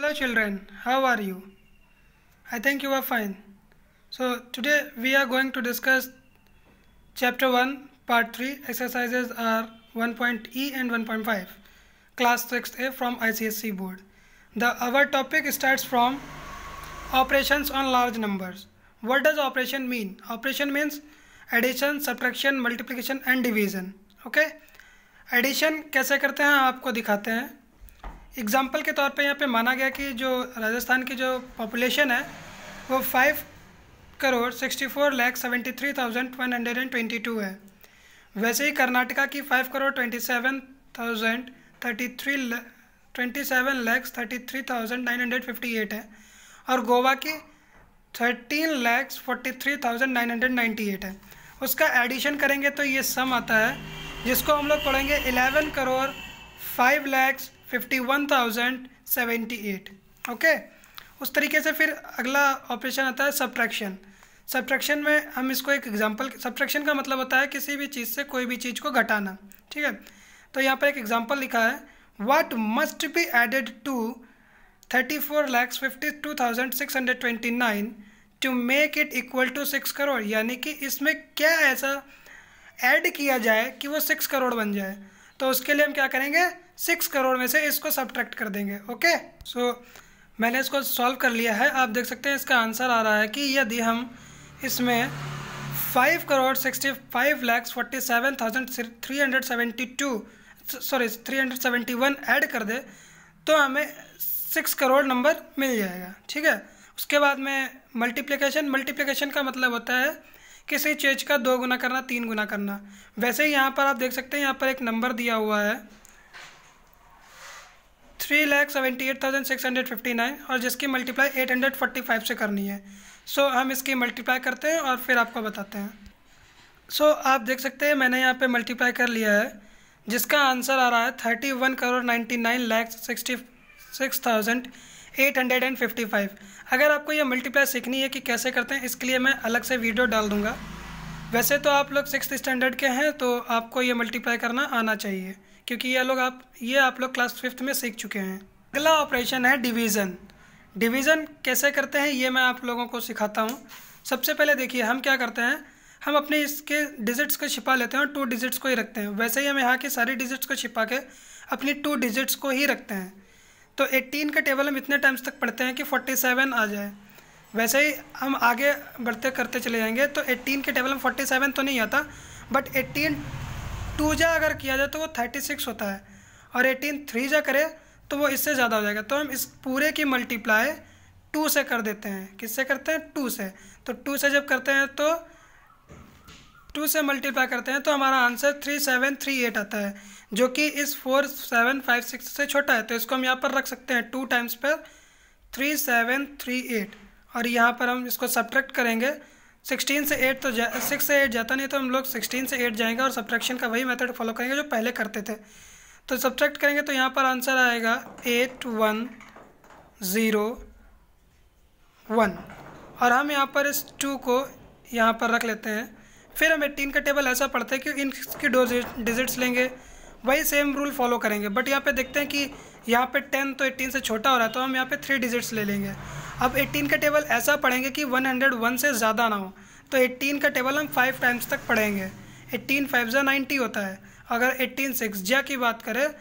Hello children, how are you? I think you are fine. So today we are going to discuss chapter 1 part 3 exercises are 1.E and 1.5 class 6A from ICSE board. Our topic starts from operations on large numbers. What does operation mean? Operation means addition, subtraction, multiplication and division. Okay? Addition कैसे करते हैं आपको दिखाते हैं. Example के तौर पे यहाँ पे माना गया कि जो राजस्थान की जो पॉपुलेशन है वो 5,64,73,122 है. वैसे ही कर्नाटका की 5,27,33,958 है और गोवा की 13,43,998 है. उसका एडिशन करेंगे तो ये सम आता है जिसको हम लोग पढ़ेंगे 11,05,51,078. ओके, उस तरीके से फिर अगला ऑपरेशन आता है सब्ट्रैक्शन. सब्ट्रैक्शन में हम इसको एक एग्जांपल, सब्ट्रैक्शन का मतलब होता है किसी भी चीज़ से कोई भी चीज़ को घटाना. ठीक है, तो यहाँ पर एक एग्जांपल लिखा है what must be added to 34,52,629 to make it equal to 6 crore. यानी कि इसमें क्या ऐसा ऐड किया जाए कि वो 6 करोड़ बन जाए. तो उसके लिए हम क्या करेंगे, 6 करोड़ में से इसको सब्ट्रैक्ट कर देंगे. ओके, सो मैंने इसको सॉल्व कर लिया है. आप देख सकते हैं इसका आंसर आ रहा है कि यदि हम इसमें 5,47,371 ऐड कर दे तो हमें 6 करोड़ नंबर मिल जाएगा. ठीक है, उसके बाद में मल्टीप्लिकेशन का मतलब होता है किसी चीज़ का 2 गुना करना, 3 गुना करना. वैसे ही यहाँ पर आप देख सकते हैं यहाँ पर एक नंबर दिया हुआ है 3,78,659 और जिसकी मल्टीप्लाई 845 से करनी है. सो हम इसकी मल्टीप्लाई करते हैं और फिर आपको बताते हैं. सो आप देख सकते हैं मैंने यहाँ पे मल्टीप्लाई कर लिया है जिसका आंसर आ रहा है 31,99,66,855. अगर आपको ये मल्टीप्लाई सीखनी है कि कैसे करते हैं इसके लिए मैं अलग से वीडियो डाल दूंगा. वैसे तो आप लोग 6th स्टैंडर्ड के हैं तो आपको ये मल्टीप्लाई करना आना चाहिए क्योंकि ये आप लोग क्लास 5th में सीख चुके हैं. अगला ऑपरेशन है डिवीज़न. डिवीज़न कैसे करते हैं ये मैं आप लोगों को सिखाता हूँ. सबसे पहले देखिए हम क्या करते हैं, हम अपने इसके डिजिट्स को छिपा लेते हैं और 2 डिजिट्स को ही रखते हैं. वैसे ही हम यहाँ की सारी डिजिट्स को छिपा के अपनी 2 डिजिट्स को ही रखते हैं. तो 18 का टेबल हम इतने टाइम्स तक पढ़ते हैं कि 47 आ जाए. वैसे ही हम आगे बढ़ते करते चले जाएंगे तो 18 के टेबल में 47 तो नहीं आता, बट 18 2 जा अगर किया जाए तो वो 36 होता है और 18 3 जा करे तो वो इससे ज़्यादा हो जाएगा. तो हम इस पूरे की मल्टीप्लाई 2 से कर देते हैं. किससे करते हैं, 2 से. तो 2 से जब करते हैं तो 2 से मल्टीप्लाई करते हैं तो हमारा आंसर 3738 आता है जो कि इस 4756 से छोटा है. तो इसको हम यहाँ पर रख सकते हैं 2 टाइम्स पर 3738 और यहाँ पर हम इसको सब्ट्रैक्ट करेंगे. 16 से 8 तो 6 से 8 जाता नहीं तो हम लोग 16 से 8 जाएंगे और सब्ट्रैक्शन का वही मेथड फॉलो करेंगे जो पहले करते थे. तो सब्ट्रैक्ट करेंगे तो यहाँ पर आंसर आएगा 8101 और हम यहाँ पर इस 2 को यहाँ पर रख लेते हैं. फिर हम 18 का टेबल ऐसा पढ़ते हैं कि इनकी 2 डिजिट्स लेंगे, वही सेम रूल फॉलो करेंगे. बट यहाँ पे देखते हैं कि यहाँ पे 10 तो 18 से छोटा हो रहा है तो हम यहाँ पे 3 डिजिट्स ले लेंगे. अब 18 का टेबल ऐसा पढ़ेंगे कि 101 से ज़्यादा ना हो. तो 18 का टेबल हम 5 टाइम्स तक पढ़ेंगे. 18 5 जा 90 होता है. अगर 18 6 जा की बात करें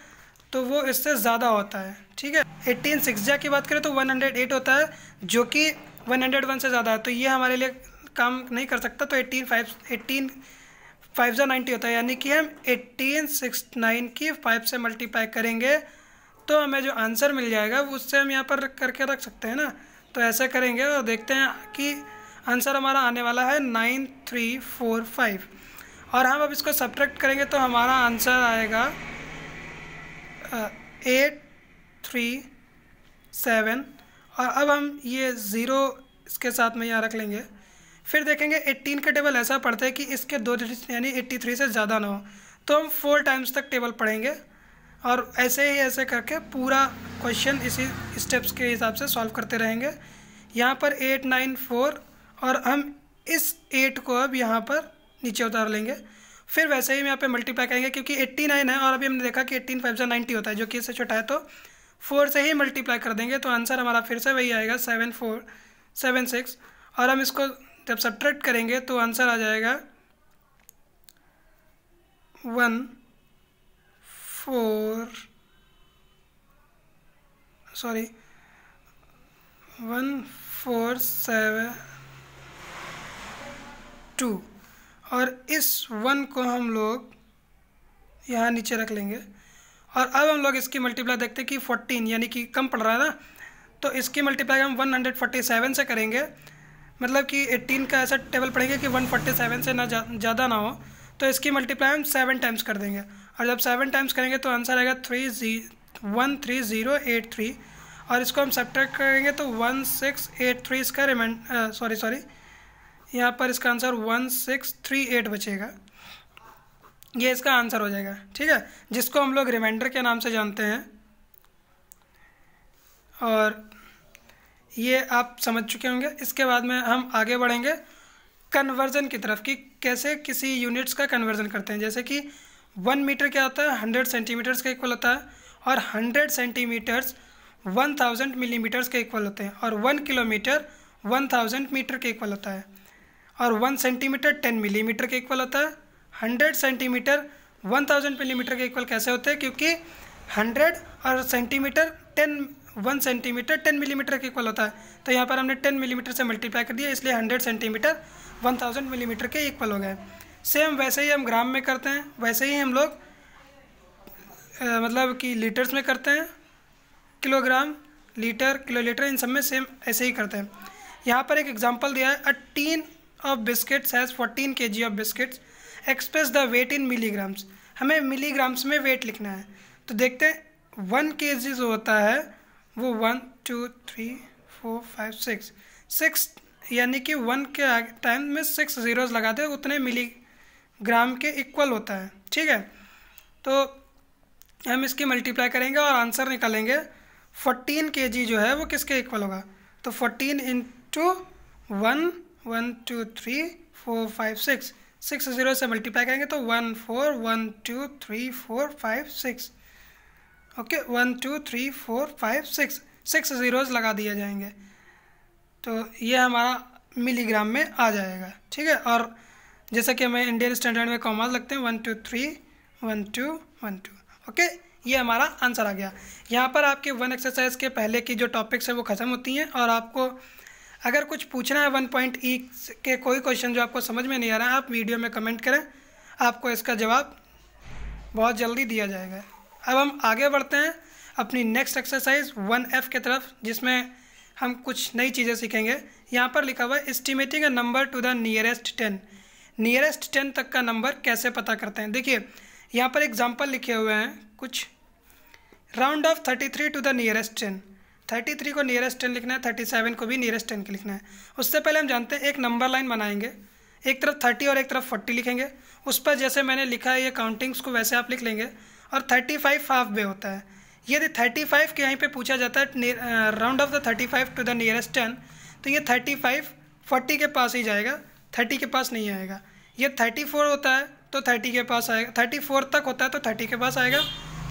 तो वो इससे ज़्यादा होता है. ठीक है, 18 6 जा की बात करें तो 108 होता है जो कि 101 से ज़्यादा है. तो ये हमारे लिए काम नहीं कर सकता. तो 18 5 जा 90 होता है. यानी कि हम 1869 की 5 से मल्टीप्लाई करेंगे तो हमें जो आंसर मिल जाएगा उससे हम यहाँ पर करके रख सकते हैं ना. तो ऐसा करेंगे और देखते हैं कि आंसर हमारा आने वाला है 9345 और हम अब इसको सब्ट्रैक्ट करेंगे तो हमारा आंसर आएगा 837 और अब हम ये 0 इसके साथ में यहाँ रख लेंगे. फिर देखेंगे 18 का टेबल ऐसा पढ़ते हैं कि इसके 2 डिजिट यानी 83 से ज़्यादा ना हो. तो हम 4 टाइम्स तक टेबल पढ़ेंगे और ऐसे करके पूरा क्वेश्चन इसी स्टेप्स के हिसाब से सॉल्व करते रहेंगे. यहाँ पर 894 और हम इस 8 को अब यहाँ पर नीचे उतार लेंगे. फिर वैसे ही हम यहाँ पे मल्टीप्लाई करेंगे क्योंकि 89 है और अभी हमने देखा कि 18 5 जा 90 होता है जो कि इससे छोटा है. तो 4 से ही मल्टीप्लाई कर देंगे तो आंसर हमारा फिर से वही आएगा 7476। और हम इसको जब सब्ट्रैक्ट करेंगे तो आंसर आ जाएगा 147.2 और इस 1 को हम लोग यहाँ नीचे रख लेंगे। और अब हम लोग इसकी मल्टीप्लाई देखते हैं कि 14 यानी कि कम पड़ रहा है ना, तो इसकी मल्टीप्लाई हम 147 से करेंगे, मतलब कि 18 का ऐसा टेबल पड़ेगा कि 147 से ना ज़्यादा ना हो, तो इसकी मल्टीप्लाई हम 7 टाइम्स कर देंगे। और जब 7 टाइम्स करेंगे तो आंसर आएगा 13083 और इसको हम सब्ट्रैक्ट करेंगे तो 1683 इसका सॉरी यहाँ पर इसका आंसर 1638 बचेगा। ये इसका आंसर हो जाएगा, ठीक है, जिसको हम लोग रिमाइंडर के नाम से जानते हैं। और ये आप समझ चुके होंगे। इसके बाद में हम आगे बढ़ेंगे कन्वर्जन की तरफ कि कैसे किसी यूनिट्स का कन्वर्जन करते हैं। जैसे कि 1 मीटर क्या होता है, 100 सेंटीमीटर्स के इक्वल होता है, और 100 सेंटीमीटर्स 1000 मिलीमीटर्स के इक्वल होते हैं, और 1 किलोमीटर 1000 मीटर के इक्वल होता है, और 1 सेंटीमीटर 10 मिलीमीटर के इक्वल होता है। 100 सेंटीमीटर 1000 मिलीमीटर के इक्वल कैसे होते हैं, क्योंकि 100 और सेंटीमीटर 1 सेंटीमीटर 10 मिलीमीटर के इक्वल होता है, तो यहाँ पर हमने 10 मिलीमीटर से मल्टीप्लाई कर दिया, इसलिए 100 सेंटीमीटर 1000 मिलीमीटर के इक्वल हो गए। सेम वैसे ही हम ग्राम में करते हैं, वैसे ही हम लोग मतलब कि लीटर्स में करते हैं, किलोग्राम, लीटर, किलोलीटर, इन सब में सेम ऐसे ही करते हैं। यहाँ पर एक एग्जांपल दिया है, a tin of biscuits has 14 kg of biscuits, express the weight in milligrams. हमें मिलीग्राम्स में वेट लिखना है, तो देखते हैं 1 kg जो होता है वो 1 2 3 4 5 6 यानी कि 1 के टाइम में 6 zeros लगा दे, उतने मिलीग्राम के इक्वल होता है, ठीक है। तो हम इसकी मल्टीप्लाई करेंगे और आंसर निकालेंगे। 14 kg जो है वो किसके इक्वल होगा, तो 14 इंटू 1 1 2 3 4 5 6 0 से मल्टीप्लाई करेंगे तो 1 4 1 2 3 4 5 6 ओके 1 2 3 4 5 6 zeros लगा दिए जाएंगे, तो ये हमारा मिलीग्राम में आ जाएगा, ठीक है। और जैसा कि हमें इंडियन स्टैंडर्ड में कॉमास लगते हैं 1 2 3 1 2 1 2 ओके, ये हमारा आंसर आ गया। यहाँ पर आपके 1 एक्सरसाइज के पहले की जो टॉपिक्स है वो ख़त्म होती हैं, और आपको अगर कुछ पूछना है 1.E के कोई क्वेश्चन जो आपको समझ में नहीं आ रहा है, आप वीडियो में कमेंट करें, आपको इसका जवाब बहुत जल्दी दिया जाएगा। अब हम आगे बढ़ते हैं अपनी नेक्स्ट एक्सरसाइज 1F के तरफ, जिसमें हम कुछ नई चीज़ें सीखेंगे। यहाँ पर लिखा हुआ है estimating a number two the nearest 10। Nearest 10 तक का नंबर कैसे पता करते हैं। देखिए यहाँ पर एग्जाम्पल लिखे हुए हैं कुछ। Round off 33 to the nearest 10। 33 को नियरेस्ट 10 लिखना है, 37 को भी नियरेस्ट 10 के लिखना है। उससे पहले हम जानते हैं एक नंबर लाइन बनाएंगे, एक तरफ 30 और एक तरफ 40 लिखेंगे। उस पर जैसे मैंने लिखा है ये काउंटिंग्स को वैसे आप लिख लेंगे। और 35 हाफ वे होता है। यदि 35 के यहीं पे पूछा जाता है round off the 35 to the nearest 10, तो ये 35 40 के पास ही जाएगा, 30 के पास नहीं आएगा। ये 34 होता है तो 30 के पास आएगा, 34 तक होता है तो 30 के पास आएगा,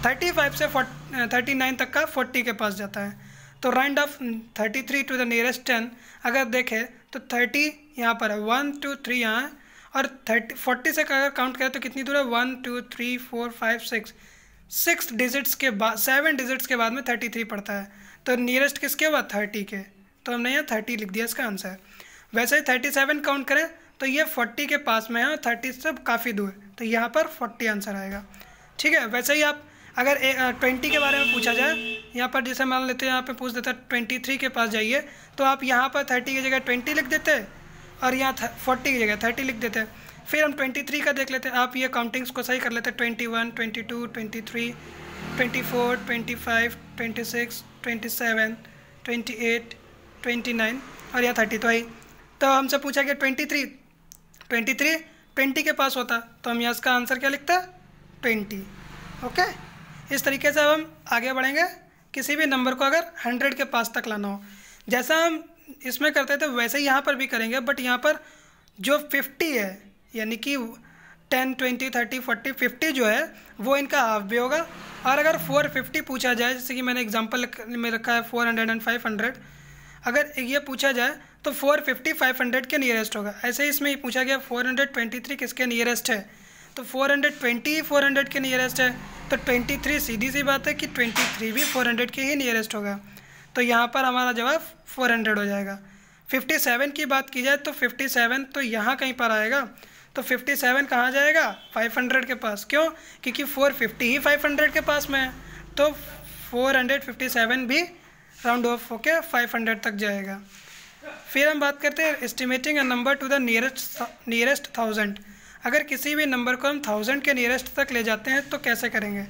35 से 39 तक का 40 के पास जाता है। तो round off 33 to the nearest 10 अगर देखें तो 30 यहाँ पर है, 1 2 3 यहाँ है, और 40 से अगर काउंट करें तो कितनी दूर है, 1 2 3 4 5 6 डिजिट्स के बाद, 7 डिजिट्स के बाद में 33 पड़ता है। तो नियरेस्ट किसके बाद, 30 के, तो हमने यहाँ 30 लिख दिया इसका आंसर। वैसे ही 37 काउंट करें तो ये 40 के पास में है और 30 से काफ़ी दूर, तो यहाँ पर 40 आंसर आएगा, ठीक है। वैसे ही आप अगर 20 के बारे में पूछा जाए, यहाँ पर जैसे मान लेते हैं यहाँ पे पूछ देता है 23 के पास जाइए, तो आप यहाँ पर 30 की जगह 20 लिख देते और यहाँ 40 की जगह 30 लिख देते। फिर हम 23 का देख लेते हैं, आप ये काउंटिंग्स को सही कर लेते हैं, 21 22 23 24 25 26 27 28 29 और यहाँ 30 तो है। तो हमसे पूछा कि 23 20 के पास होता, तो हम यहाँ इसका आंसर क्या लिखता है, 20, ओके। इस तरीके से अब हम आगे बढ़ेंगे। किसी भी नंबर को अगर 100 के पास तक लाना हो, जैसा हम इसमें करते थे वैसे ही यहाँ पर भी करेंगे, बट यहाँ पर जो 50 है यानी कि 10, 20, 30, 40, 50 जो है वो इनका हाफ भी होगा। और अगर 450 पूछा जाए, जैसे कि मैंने एग्जांपल में रखा है 400 एंड 500, अगर ये पूछा जाए तो 450 500 के नियरेस्ट होगा। ऐसे ही इसमें पूछा गया 423 किसके नियरेस्ट है, तो 420 400 के नियरेस्ट है, तो 23 सीधी सी बात है कि 23 भी 400 के ही नियरेस्ट होगा। तो यहाँ पर हमारा जवाब 400 हो जाएगा। 57 की बात की जाए तो 57 तो यहाँ कहीं पर आएगा, तो 57 कहाँ जाएगा, 500 के पास। क्यों, क्योंकि 450 ही 500 के पास में है, तो 457 भी राउंड ऑफ होके 500 तक जाएगा। फिर हम बात करते हैं estimating a number two the nearest 1000। अगर किसी भी नंबर को हम 1000 के नियरेस्ट तक ले जाते हैं तो कैसे करेंगे,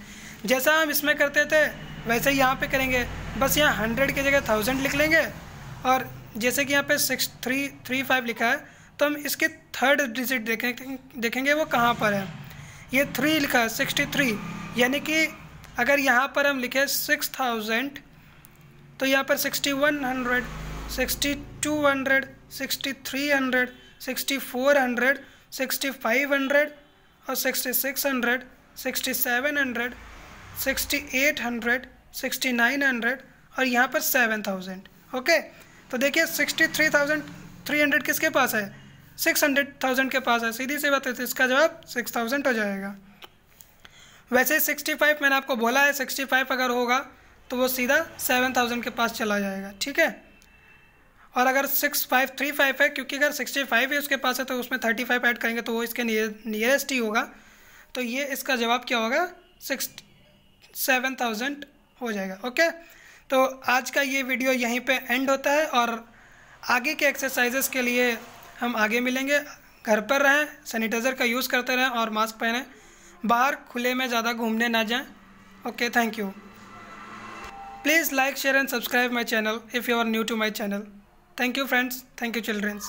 जैसा हम इसमें करते थे वैसे ही यहाँ पे करेंगे। बस यहाँ 100 की जगह 1000 लिख लेंगे, और जैसे कि यहाँ पे 6335 लिखा है तो हम इसके थर्ड डिजिट देखेंगे वो कहाँ पर है। ये 3 लिखा है 63, यानी कि अगर यहाँ पर हम लिखे 6000 तो यहाँ पर 6100, 6200, 6300, 6400, 6500 और 6600, 6700, 6800, 6900 और यहाँ पर 7000। ओके, तो देखिए 63,300 किसके पास है, 600,000 के पास है। सीधी सी बात है, तो इसका जवाब 6000 हो जाएगा। वैसे 65 मैंने आपको बोला है, 65 अगर होगा तो वो सीधा 7000 के पास चला जाएगा, ठीक है। और अगर 6535 है, क्योंकि अगर 65 ही उसके पास है तो उसमें 35 ऐड करेंगे तो वो इसके नियरेस्ट ही होगा, तो ये इसका जवाब क्या होगा, 7000 हो जाएगा। ओके, तो आज का ये वीडियो यहीं पे एंड होता है, और आगे के एक्सरसाइजेस के लिए हम आगे मिलेंगे। घर पर रहें, सैनिटाइज़र का यूज़ करते रहें और मास्क पहनें, बाहर खुले में ज़्यादा घूमने ना जाएं। Okay, thank you. Please like, share and subscribe my channel if you are new to my channel. Thank you friends. Thank you children.